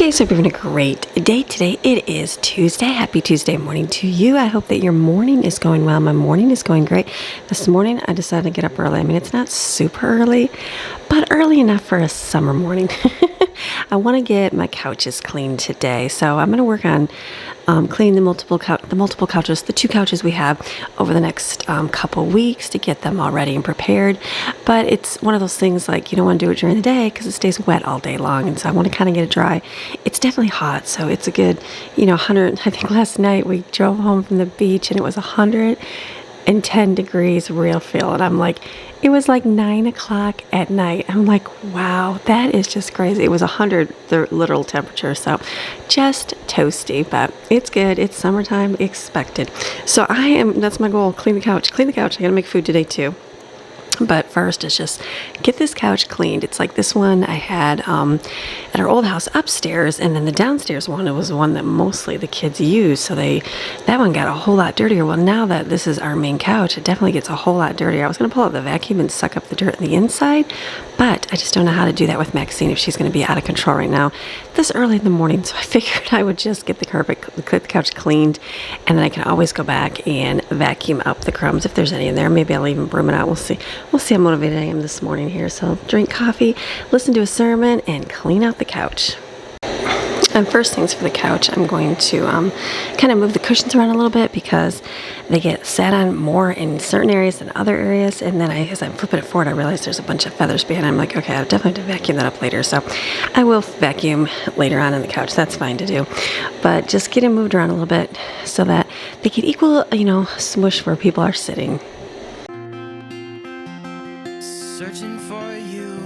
guys, hope you're having a great day today. It is Tuesday. Happy Tuesday morning to you. I hope that your morning is going well. My morning is going great. This morning I decided to get up early. I mean, it's not super early, but early enough for a summer morning. I want to get my couches cleaned today, so I'm going to work on cleaning the multiple couches, the two couches we have, over the next couple weeks to get them all ready and prepared. But it's one of those things like you don't want to do it during the day because it stays wet all day long, and so I want to kind of get it dry. It's definitely hot, so it's a good 100. I think last night we drove home from the beach and it was 110 degrees real feel, and I'm like, it was like 9 o'clock at night. I'm like, wow, that is just crazy. It was 100, the literal temperature, so just toasty, but it's good. It's summertime expected. So that's my goal, clean the couch. I gotta make food today too. But first, it's just get this couch cleaned. It's like this one I had at our old house upstairs, and then the downstairs one, it was the one that mostly the kids used. So that one got a whole lot dirtier. Well, now that this is our main couch, it definitely gets a whole lot dirtier. I was going to pull out the vacuum and suck up the dirt on the inside, but I just don't know how to do that with Maxine if she's going to be out of control right now this early in the morning. So I figured I would just get the couch cleaned, and then I can always go back and vacuum up the crumbs if there's any in there. Maybe I'll even broom it out. We'll see. We'll see how motivated I am this morning here. So drink coffee, listen to a sermon, and clean out the couch. And first things for the couch, I'm going to kind of move the cushions around a little bit because they get sat on more in certain areas than other areas. And then as I'm flipping it forward, I realize there's a bunch of feathers behind. I'm like, okay, I definitely have to vacuum that up later. So I will vacuum later on the couch. That's fine to do. But just get them moved around a little bit so that they get equal, smush where people are sitting. Searching for you,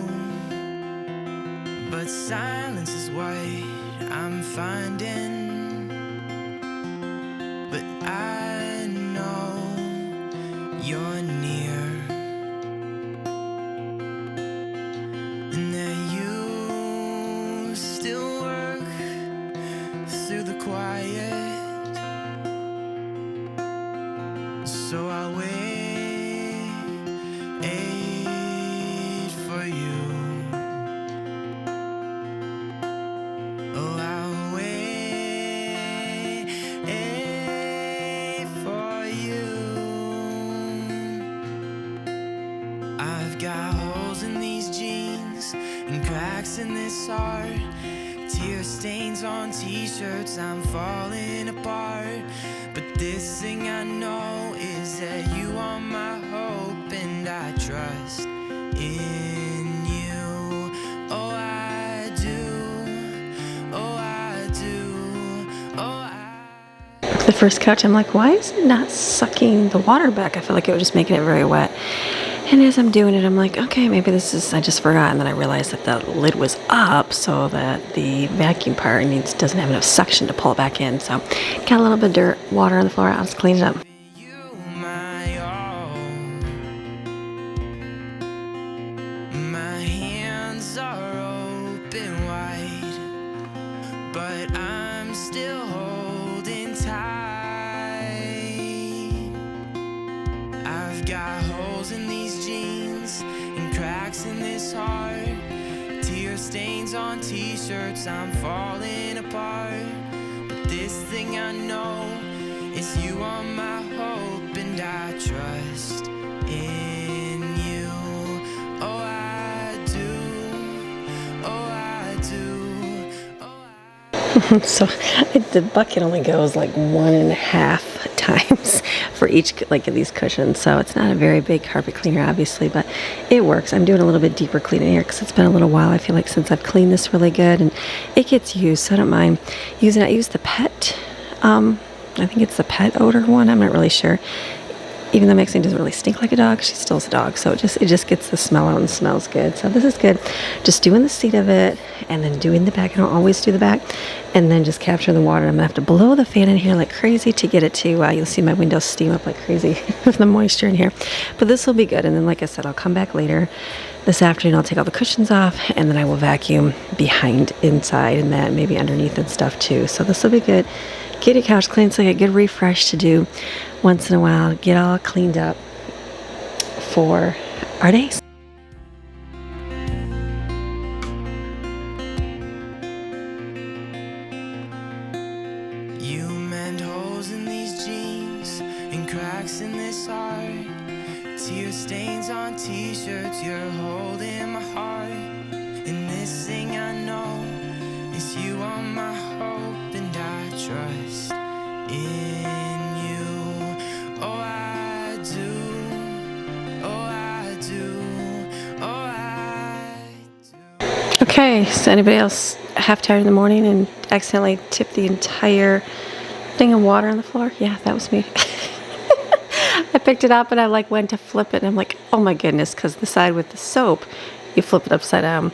but silence is what I'm finding. But I know you're near, and that you still work through the quiet. So I wait for you. Oh, I'll wait for you. I've got holes in these jeans and cracks in this heart, tear stains on t-shirts, I'm falling apart. But this thing I know is that you are my hope, and I trust in you. Oh, I do. Oh, I do. Oh, The first couch, I'm like, why is it not sucking the water back? I feel like it was just making it very wet. And as I'm doing it, I'm like, okay, maybe I just forgot. And then I realized that the lid was up so that the vacuum part doesn't have enough suction to pull it back in. So got a little bit of dirt, water on the floor. I'll just clean it up. you, my all. My hands are open wide, but I'm still holding tight. I've got holes in these jeans and cracks in this heart, tear stains on t-shirts, I'm falling apart. But this thing I know is you are my hope, and I trust in you. Oh, I do. Oh, I do. Oh, So the bucket only goes like 1.5 times for each of these cushions. So it's not a very big carpet cleaner, obviously, but it works. I'm doing a little bit deeper cleaning here because it's been a little while, I feel like, since I've cleaned this really good, and it gets used, so I don't mind using it. I use the pet, I think it's the pet odor one. I'm not really sure. Even though Maxine doesn't really stink like a dog, she still is a dog, so it just gets the smell out and smells good. So this is good. Just doing the seat of it, and then doing the back. I don't always do the back, and then just capture the water. I'm gonna have to blow the fan in here like crazy to get it to. You'll see my windows steam up like crazy with the moisture in here. But this will be good. And then, like I said, I'll come back later this afternoon. I'll take all the cushions off, and then I will vacuum behind, inside, and that maybe underneath and stuff too. So this will be good. Get your couch clean, so you get a good refresh to do once in a while. Get all cleaned up for our days. and cracks in this heart. Tear stains on t-shirts, you're holding my heart. And this thing I know is you are my hope, and I trust in you. Oh, I do. Oh, I do. Oh, I do. Okay, so anybody else half tired in the morning and accidentally tipped the entire thing of water on the floor? Yeah, that was me. I picked it up and I like went to flip it and I'm like, oh my goodness, because the side with the soap, you flip it upside down.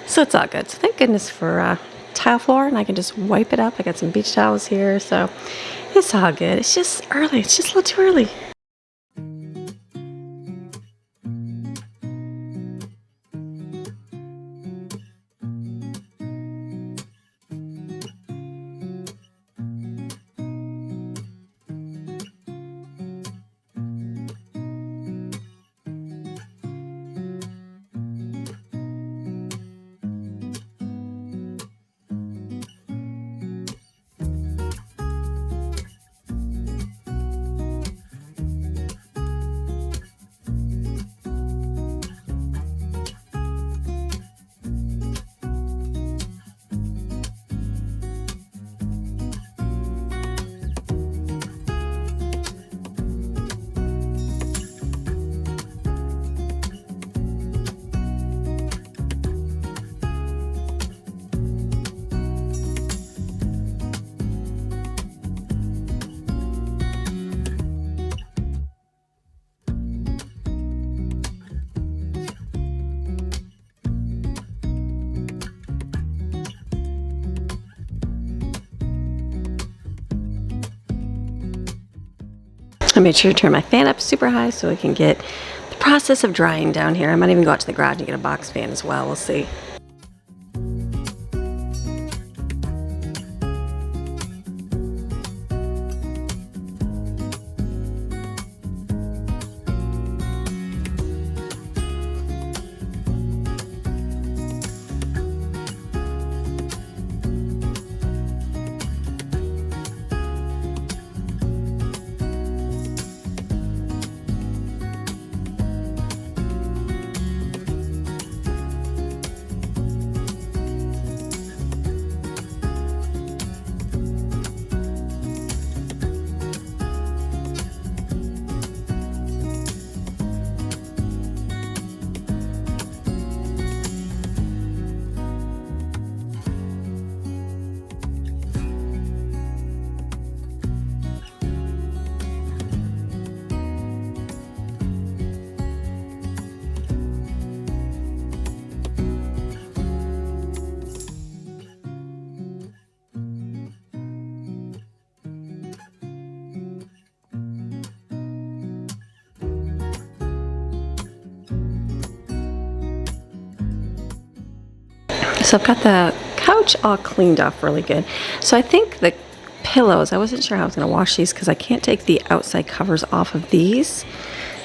So it's all good. So thank goodness for tile floor, and I can just wipe it up. I got some beach towels here, so it's all good. It's just early. It's just a little too early. I made sure to turn my fan up super high so it can get the process of drying down here. I might even go out to the garage and get a box fan as well. We'll see. So I've got the couch all cleaned off really good. So I think the pillows, I wasn't sure how I was going to wash these because I can't take the outside covers off of these.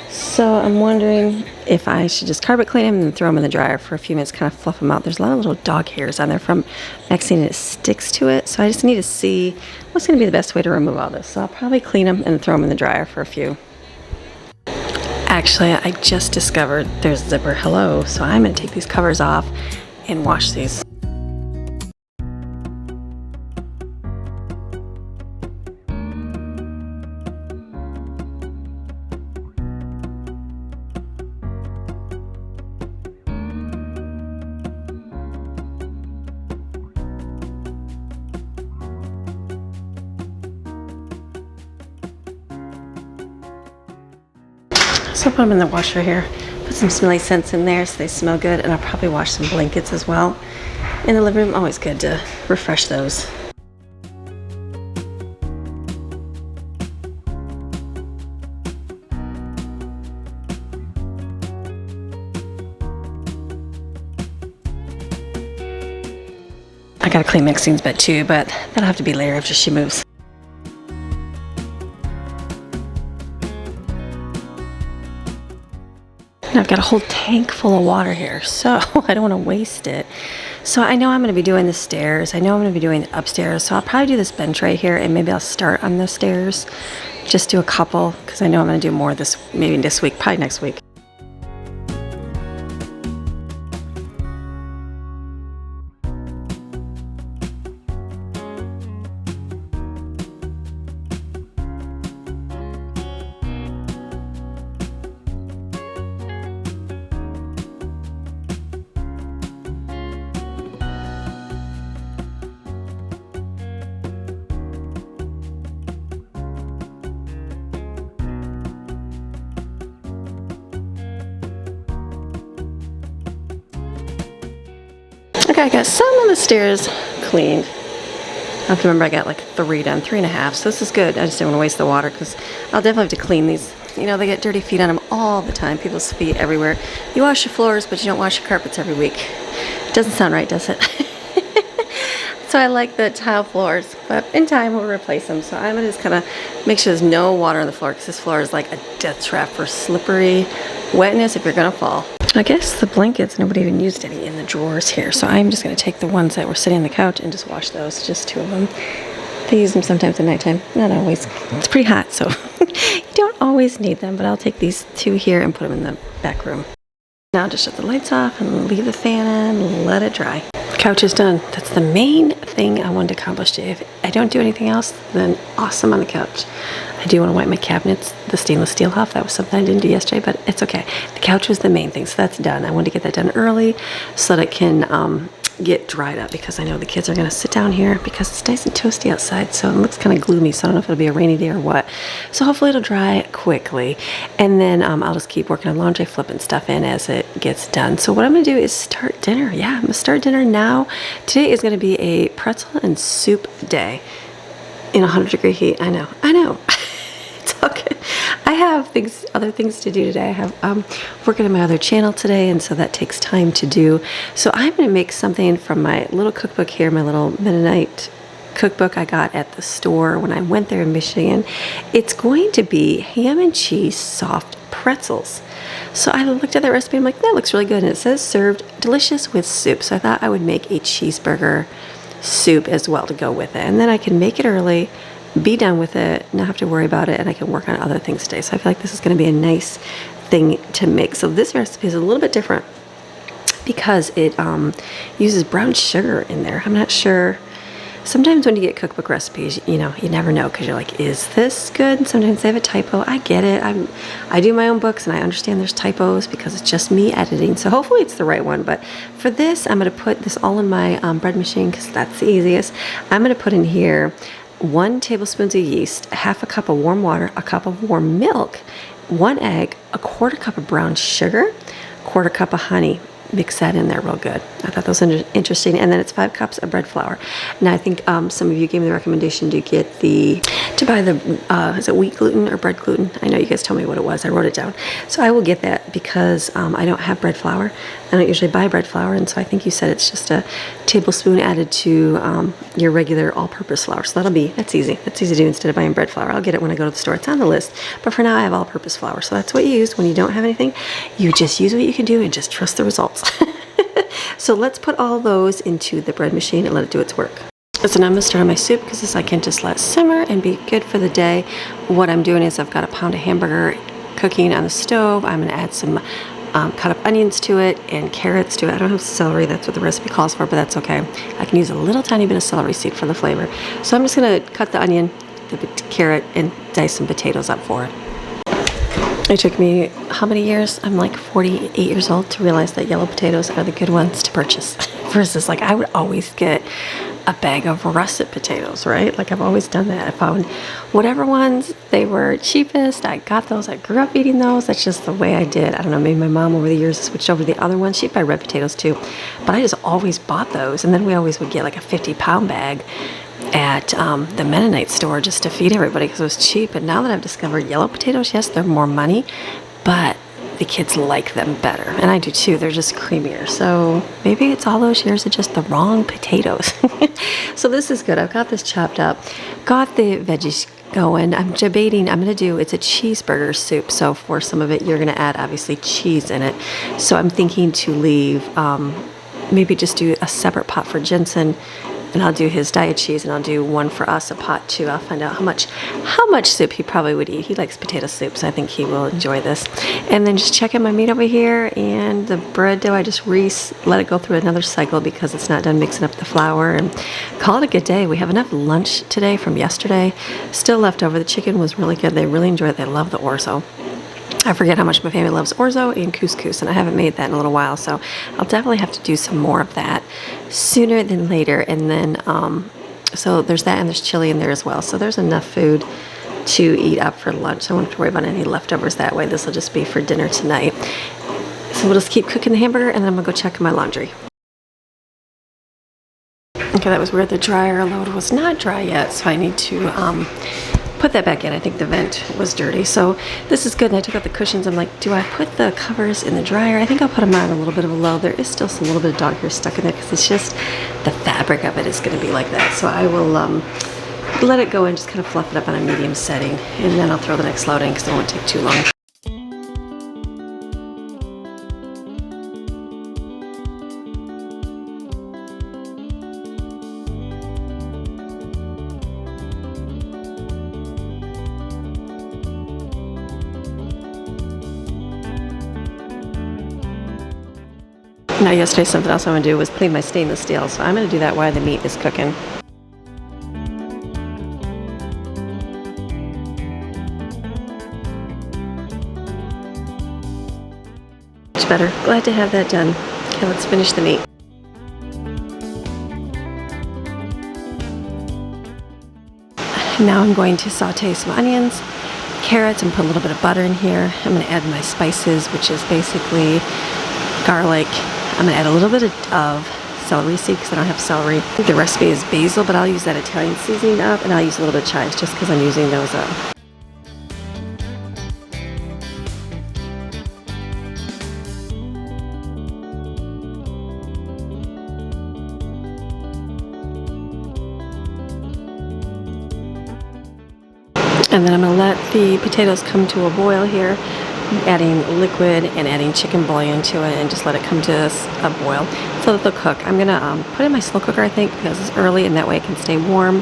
So I'm wondering if I should just carpet clean them and throw them in the dryer for a few minutes, kind of fluff them out. There's a lot of little dog hairs on there from vaccine and it sticks to it. So I just need to see what's going to be the best way to remove all this. So I'll probably clean them and throw them in the dryer for a few. Actually, I just discovered there's zipper. Hello. So I'm going to take these covers off and wash these. So I'll put them in the washer here. Put some smelly scents in there so they smell good, and I'll probably wash some blankets as well in the living room. Always good to refresh those. I gotta clean Maxine's bed too, but that'll have to be later after she moves. And I've got a whole tank full of water here, so I don't want to waste it. So I know I'm going to be doing the stairs. I know I'm going to be doing the upstairs. So I'll probably do this bench right here, and maybe I'll start on the stairs. Just do a couple, because I know I'm going to do more this, maybe this week, probably next week. Okay, I got some of the stairs cleaned. I have to remember I got like 3 done, 3.5. So this is good. I just didn't want to waste the water because I'll definitely have to clean these. You know, they get dirty feet on them all the time. People's feet everywhere. You wash your floors, but you don't wash your carpets every week. Doesn't sound right, does it? So I like the tile floors, but in time we'll replace them. So I'm gonna just kind of make sure there's no water on the floor because this floor is like a death trap for slippery wetness if you're gonna fall. I guess the blankets, nobody even used any in the drawers here. So I'm just gonna take the ones that were sitting on the couch and just wash those, just 2 of them. They use them sometimes at nighttime, not always. It's pretty hot, so you don't always need them, but I'll take these 2 here and put them in the back room. Now just shut the lights off and leave the fan in and let it dry. Couch is done. That's the main thing I wanted to accomplish today. If I don't do anything else, then awesome on the couch. I do want to wipe my cabinets, the stainless steel off. That was something I didn't do yesterday, but it's okay. The couch was the main thing, so that's done. I wanted to get that done early so that it can get dried up because I know the kids are going to sit down here because it's nice and toasty outside, so it looks kind of gloomy, so I don't know if it'll be a rainy day or what. So hopefully it'll dry quickly, and then I'll just keep working on laundry, flipping stuff in as it gets done. So what I'm going to do is start dinner. Yeah, I'm going to start dinner now. Today is going to be a pretzel and soup day in 100-degree heat. I know. It's all good. I have other things to do today. I have working on my other channel today, and so that takes time to do. So I'm going to make something from my little cookbook here, my little Mennonite cookbook I got at the store when I went there in Michigan. It's going to be ham and cheese soft pretzels. So I looked at that recipe. I'm like, that looks really good, and it says served delicious with soup. So I thought I would make a cheeseburger soup as well to go with it, and then I can make it early, be done with it, not have to worry about it, and I can work on other things today. So I feel like this is going to be a nice thing to make. So this recipe is a little bit different because it uses brown sugar in there. I'm not sure. Sometimes when you get cookbook recipes, you know, you never know because you're like, is this good? Sometimes they have a typo. I get it. I do my own books and I understand there's typos because it's just me editing. So hopefully it's the right one. But for this, I'm going to put this all in my bread machine because that's the easiest. I'm going to put in here 1 tablespoon of yeast, 1/2 cup of warm water, 1 cup of warm milk, 1 egg, 1/4 cup of brown sugar, 1/4 cup of honey. Mix that in there real good. I thought that was interesting. And then it's 5 cups of bread flour. Now I think some of you gave me the recommendation to buy the, is it wheat gluten or bread gluten? I know you guys told me what it was. I wrote it down. So I will get that because I don't have bread flour. I don't usually buy bread flour. And so I think you said it's just a tablespoon added to your regular all-purpose flour. So that's easy. That's easy to do instead of buying bread flour. I'll get it when I go to the store. It's on the list. But for now I have all-purpose flour. So that's what you use when you don't have anything. You just use what you can do and just trust the results. So let's put all those into the bread machine and let it do its work. So now I'm going to start on my soup because this I can just let simmer and be good for the day. What I'm doing is I've got a pound of hamburger cooking on the stove. I'm going to add some cut up onions to it and carrots to it. I don't have celery, that's what the recipe calls for, but that's okay. I can use a little tiny bit of celery seed for the flavor. So I'm just going to cut the onion, the carrot, and dice some potatoes up for it. It took me how many years? I'm like 48 years old to realize that yellow potatoes are the good ones to purchase. Versus like I would always get a bag of russet potatoes, right? Like I've always done that. I found whatever ones they were cheapest. I got those. I grew up eating those. That's just the way I did. I don't know, maybe my mom over the years switched over to the other ones. She'd buy red potatoes too. But I just always bought those. And then we always would get like a 50-pound bag at the Mennonite store just to feed everybody because it was cheap. And now that I've discovered yellow potatoes, yes, they're more money, but the kids like them better. And I do too. They're just creamier. So maybe it's all those years of just the wrong potatoes. So this is good. I've got this chopped up. Got the veggies going. I'm debating. It's a cheeseburger soup. So for some of it, you're going to add obviously cheese in it. So I'm thinking to leave maybe just do a separate pot for Jensen, and I'll do his diet cheese, and I'll do one for us, a pot too. I'll find out how much soup he probably would eat. He likes potato soup, so I think he will enjoy this. And then just checking my meat over here, and the bread dough, I just let it go through another cycle because it's not done mixing up the flour, and call it a good day. We have enough lunch today from yesterday, still left over. The chicken was really good. They really enjoy it. They love the orzo. I forget how much my family loves orzo and couscous, and I haven't made that in a little while, so I'll definitely have to do some more of that sooner than later. And then, so there's that, and there's chili in there as well. So there's enough food to eat up for lunch. I won't have to worry about any leftovers that way. This will just be for dinner tonight. So we'll just keep cooking the hamburger, and then I'm gonna go check my laundry. Okay, that was weird. The dryer load was not dry yet, so I need to put that back in. I think the vent was dirty, so this is good. And I took out the cushions. I'm like, do I put the covers in the dryer? I think I'll put them on a little bit of a low. There is still a little bit of dog hair stuck in there because it's just the fabric of it is going to be like that. So I will let it go and just kind of fluff it up on a medium setting, and then I'll throw the next load in because it won't take too long. Now yesterday something else I'm going to do was clean my stainless steel, so I'm going to do that while the meat is cooking. Much better. Glad to have that done. Okay, let's finish the meat. Now I'm going to saute some onions, carrots, and put a little bit of butter in here. I'm going to add my spices, which is basically garlic. I'm going to add a little bit of celery seed because I don't have celery. I think the recipe is basil, but I'll use that Italian seasoning up, and I'll use a little bit of chives just because I'm using those up. And then I'm going to let the potatoes come to a boil here, adding liquid and adding chicken bouillon to it, and just let it come to a boil so that they'll cook. I'm going to put it in my slow cooker, I think, because it's early, and that way it can stay warm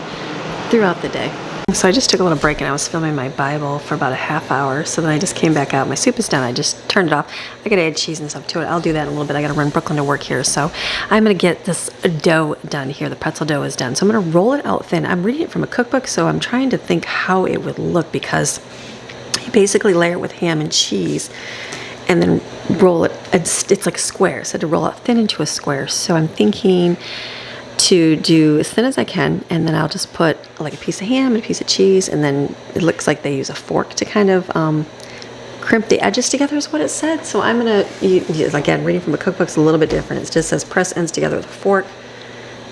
throughout the day. So I just took a little break, and I was filming my Bible for about a half hour, so then I just came back out. My soup is done. I just turned it off. I got to add cheese and stuff to it. I'll do that in a little bit. I got to run Brooklyn to work here, so I'm going to get this dough done here. The pretzel dough is done, so I'm going to roll it out thin. I'm reading it from a cookbook, so I'm trying to think how it would look, because you basically layer it with ham and cheese and then roll it. It's like a square, so to roll it thin into a square. So I'm thinking to do as thin as I can, and then I'll just put like a piece of ham and a piece of cheese, and then it looks like they use a fork to kind of crimp the edges together is what it said. So I'm gonna, again, reading from a cookbook's a little bit different. It just says press ends together with a fork,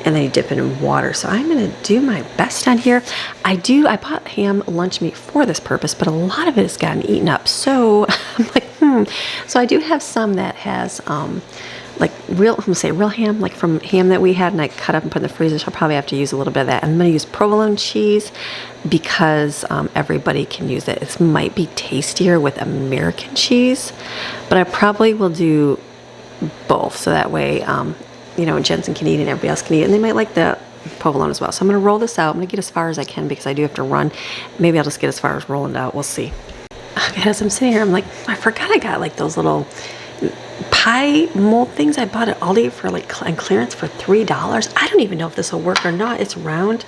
and then you dip it in water. So I'm gonna do my best on here. I bought ham lunch meat for this purpose, but a lot of it has gotten eaten up. So I'm like, So I do have some that has like real ham, like from ham that we had, and I cut up and put in the freezer. So I'll probably have to use a little bit of that. I'm gonna use provolone cheese because everybody can use it. It might be tastier with American cheese, but I probably will do both, so that way Jensen can eat it and everybody else can eat it, and they might like the provolone as well. So I'm going to roll this out. I'm going to get as far as I can because I do have to run. Maybe I'll just get as far as rolling it out. We'll see. Okay, as I'm sitting here, I'm like, I forgot I got like those little pie mold things I bought at Aldi for like on clearance for $3. I don't even know if this will work or not. It's round.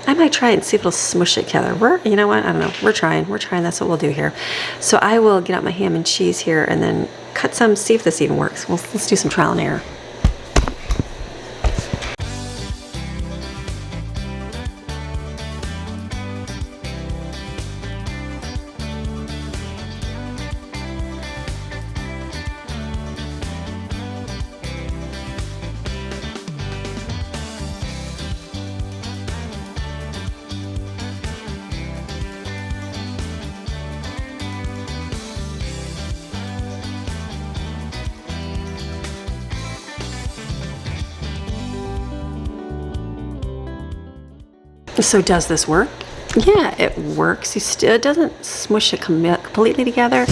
I might try it and see if it'll smush it together. You know what? I don't know. We're trying. That's what we'll do here. So I will get out my ham and cheese here and then cut some, see if this even works. Let's do some trial and error. So does this work? Yeah, it works. It doesn't smush it completely together.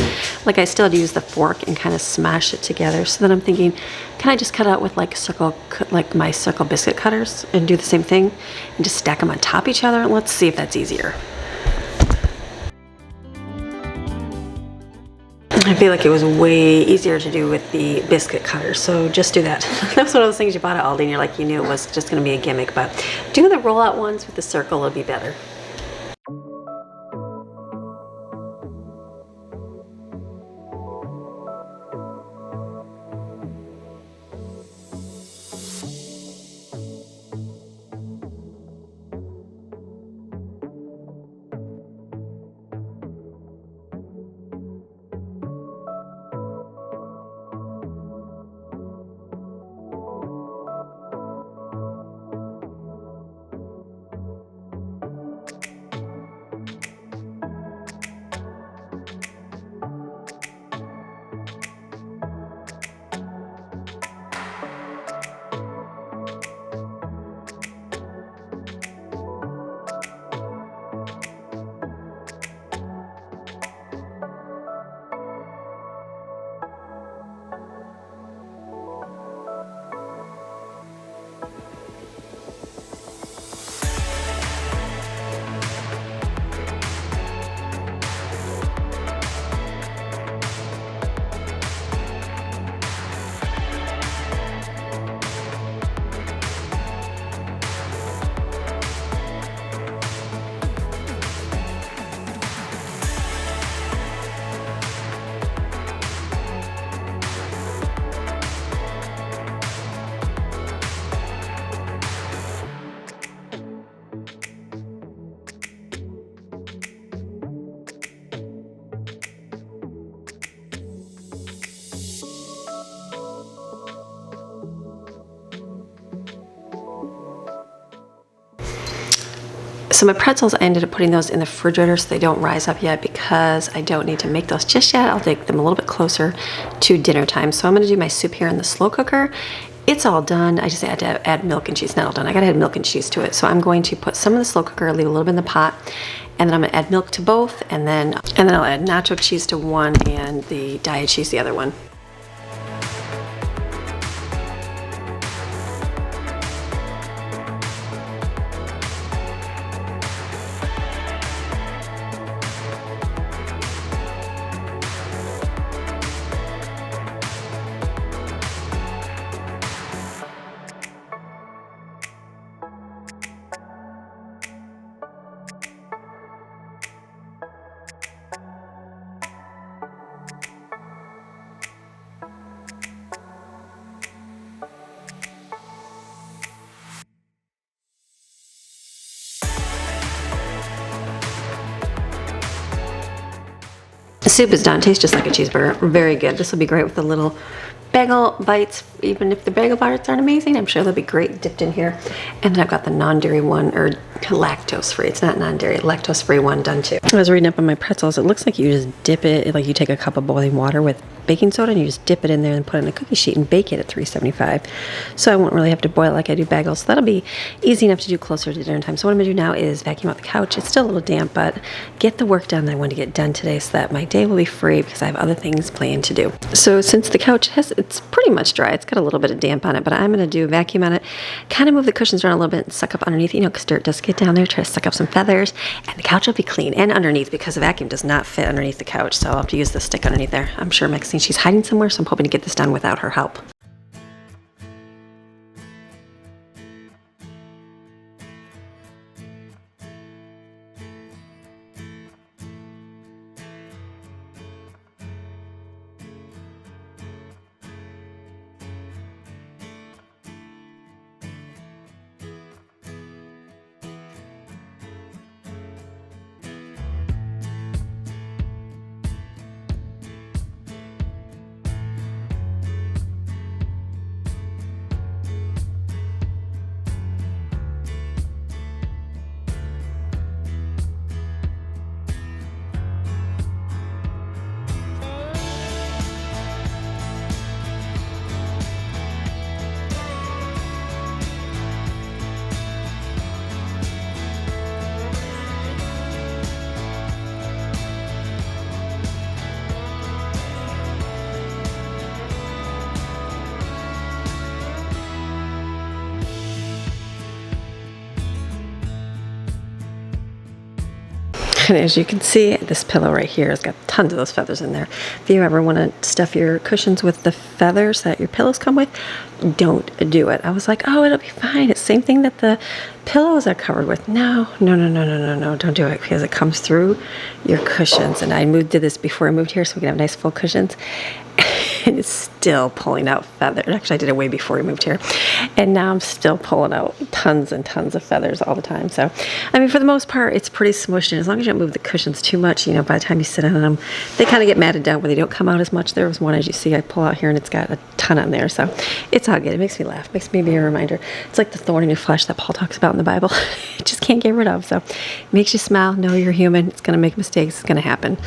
Like I still had to use the fork and kind of smash it together. So then I'm thinking, can I just cut it out with like like my circle biscuit cutters and do the same thing and just stack them on top of each other? Let's see if that's easier. I feel like it was way easier to do with the biscuit cutter, so just do that. That's one of those things you bought at Aldi and you're like, you knew it was just going to be a gimmick, but do the rollout ones with the circle, it'll be better. So my pretzels, I ended up putting those in the refrigerator so they don't rise up yet because I don't need to make those just yet. I'll take them a little bit closer to dinner time. So I'm going to do my soup here in the slow cooker. It's all done. I just had to add milk and cheese. Not all done. I got to add milk and cheese to it. So I'm going to put some in the slow cooker, leave a little bit in the pot, and then I'm going to add milk to both, and then I'll add nacho cheese to one and the diet cheese the other one. The soup is done. Tastes just like a cheeseburger. Very good. This will be great with the little bagel bites. Even if the bagel bites aren't amazing, I'm sure they'll be great dipped in here. And then I've got the non-dairy one, or lactose-free. It's not non-dairy, lactose-free one done too. I was reading up on my pretzels. It looks like you just dip it, like you take a cup of boiling water with baking soda and you just dip it in there and put it in a cookie sheet and bake it at 375. So I won't really have to boil it like I do bagels. So that'll be easy enough to do closer to dinner time. So what I'm gonna do now is vacuum out the couch. It's still a little damp, but get the work done that I want to get done today so that my day will be free because I have other things planned to do. So since the couch it's pretty much dry, it's got a little bit of damp on it, but I'm gonna do vacuum on it, kind of move the cushions around a little bit and suck up underneath, because dirt does get down there, try to suck up some feathers, and the couch will be clean, and underneath, because the vacuum does not fit underneath the couch, so I'll have to use the stick underneath there. I'm sure Maxine, she's hiding somewhere, so I'm hoping to get this done without her help. And as you can see, this pillow right here has got tons of those feathers in there. If you ever want to stuff your cushions with the feathers that your pillows come with, don't do it. I was like, oh, it'll be fine. It's the same thing that the pillows are covered with. No, don't do it, because it comes through your cushions. And I did this before I moved here so we can have nice full cushions. And it's still pulling out feathers. Actually, I did it way before we moved here. And now I'm still pulling out tons and tons of feathers all the time. So, I mean, for the most part, it's pretty smushed. And as long as you don't move the cushions too much, you know, by the time you sit on them, they kind of get matted down where they don't come out as much. There was one, as you see, I pull out here and it's got a ton on there. So it's all good. It makes me laugh. Makes me be a reminder. It's like the thorn in your flesh that Paul talks about in the Bible. You just can't get rid of. So it makes you smile. Know you're human. It's going to make mistakes. It's going to happen.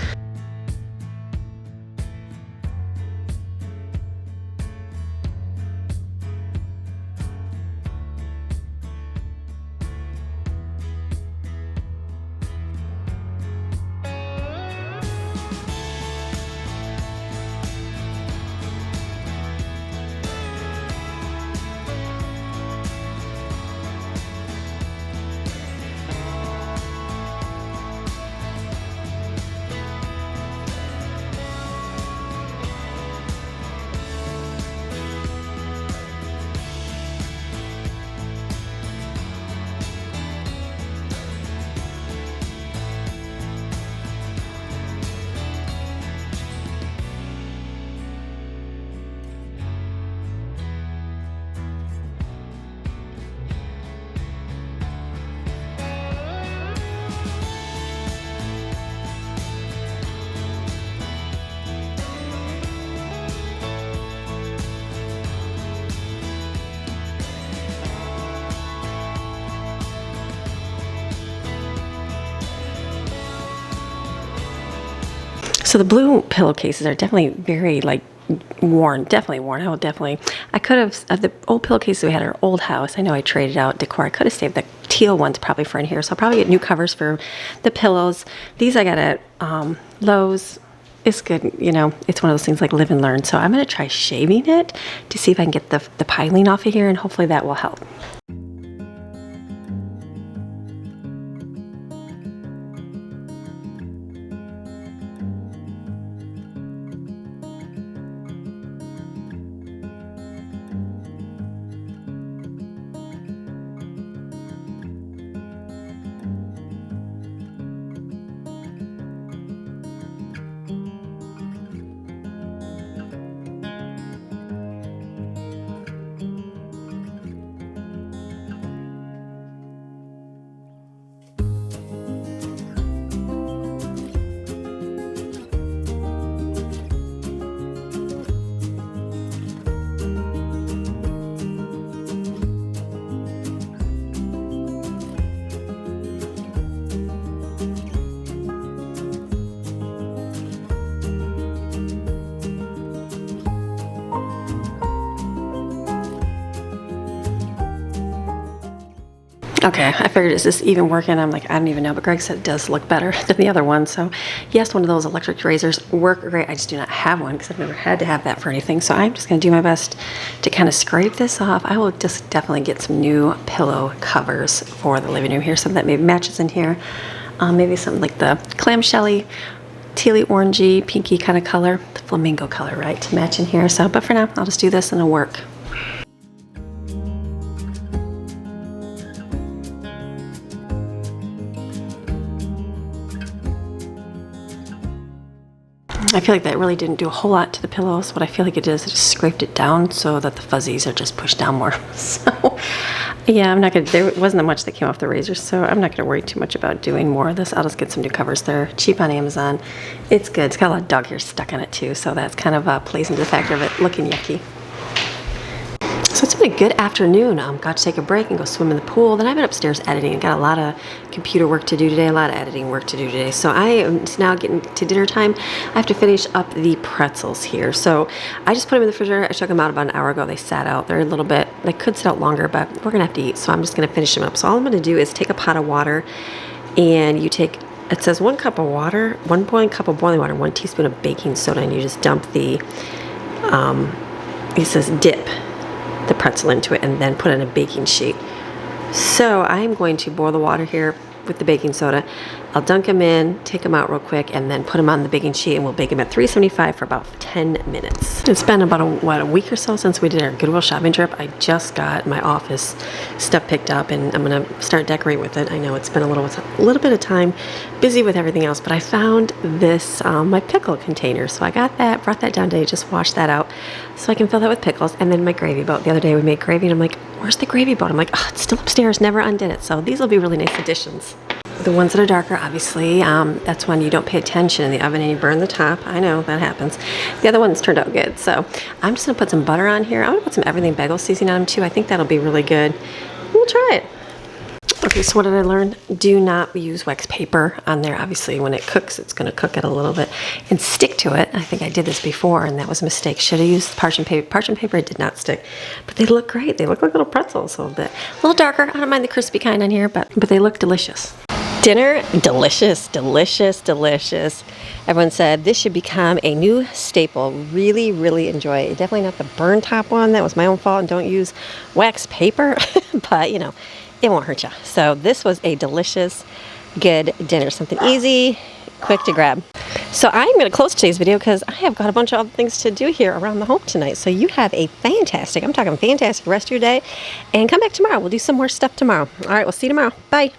So the blue pillowcases are definitely very worn. I could have, the old pillowcases we had at our old house, I know I traded out decor. I could have saved the teal ones probably for in here. So I'll probably get new covers for the pillows. These I got at Lowe's. It's good, you know, it's one of those things like live and learn. So I'm going to try shaving it to see if I can get the piling off of here, and hopefully that will help. Okay, I figured, is this even working? I'm like, I don't even know, but Greg said it does look better than the other one. So yes, one of those electric razors work great. I just do not have one because I've never had to have that for anything. So I'm just going to do my best to kind of scrape this off. I will just definitely get some new pillow covers for the living room here, something that maybe matches in here. Maybe something like the clamshelly, tealy, orangey, pinky kind of color, the flamingo color, right, to match in here. So, but for now, I'll just do this and it'll work. I feel like that really didn't do a whole lot to the pillows. What I feel like it did is it just scraped it down so that the fuzzies are just pushed down more. So yeah, I'm not gonna, there wasn't that much that came off the razors, so I'm not gonna worry too much about doing more of this. I'll just get some new covers. They're cheap on Amazon. It's good. It's got a lot of dog hair stuck on it too, so that's kind of plays into the factor of it looking yucky. So it's been a good afternoon. Got to take a break and go swim in the pool. Then I've been upstairs editing. Got a lot of computer work to do today, a lot of editing work to do today. So I am now getting to dinner time. I have to finish up the pretzels here. So I just put them in the refrigerator. I took them out about an hour ago. They sat out. They're a little bit, they could sit out longer, but we're gonna have to eat. So I'm just gonna finish them up. So all I'm gonna do is take a pot of water, and you take, it says 1 cup of water, 1 boiling cup of boiling water, 1 teaspoon of baking soda, and you just dump the, it says dip the pretzel into it and then put in a baking sheet. So I'm going to boil the water here with the baking soda. I'll dunk them in, take them out real quick, and then put them on the baking sheet, and we'll bake them at 375 for about 10 minutes. It's been about a week or so since we did our Goodwill shopping trip. I just got my office stuff picked up, and I'm gonna start decorating with it. I know it's been a little bit of time, busy with everything else, but I found this my pickle container, so I got that, brought that down today, just washed that out, so I can fill that with pickles. And then my gravy boat. The other day we made gravy, and I'm like, where's the gravy boat? I'm like, oh, it's still upstairs, never undid it. So these will be really nice additions. The ones that are darker, obviously, that's when you don't pay attention in the oven and you burn the top. I know, that happens. The other ones turned out good. So I'm just going to put some butter on here. I'm going to put some everything bagel seasoning on them too. I think that'll be really good. We'll try it. Okay, so what did I learn? Do not use wax paper on there. Obviously, when it cooks, it's going to cook it a little bit and stick to it. I think I did this before, and that was a mistake. Should have used parchment paper. Parchment paper did not stick, but they look great. They look like little pretzels a little bit. A little darker. I don't mind the crispy kind on here, but they look delicious. Dinner, delicious, delicious, delicious. Everyone said this should become a new staple. Really, really enjoy it. Definitely not the burn top one. That was my own fault. And don't use wax paper, but you know, it won't hurt you. So this was a delicious, good dinner. Something easy, quick to grab. So I'm going to close today's video because I have got a bunch of other things to do here around the home tonight. So you have a fantastic, I'm talking fantastic rest of your day. And come back tomorrow. We'll do some more stuff tomorrow. All right, we'll see you tomorrow. Bye.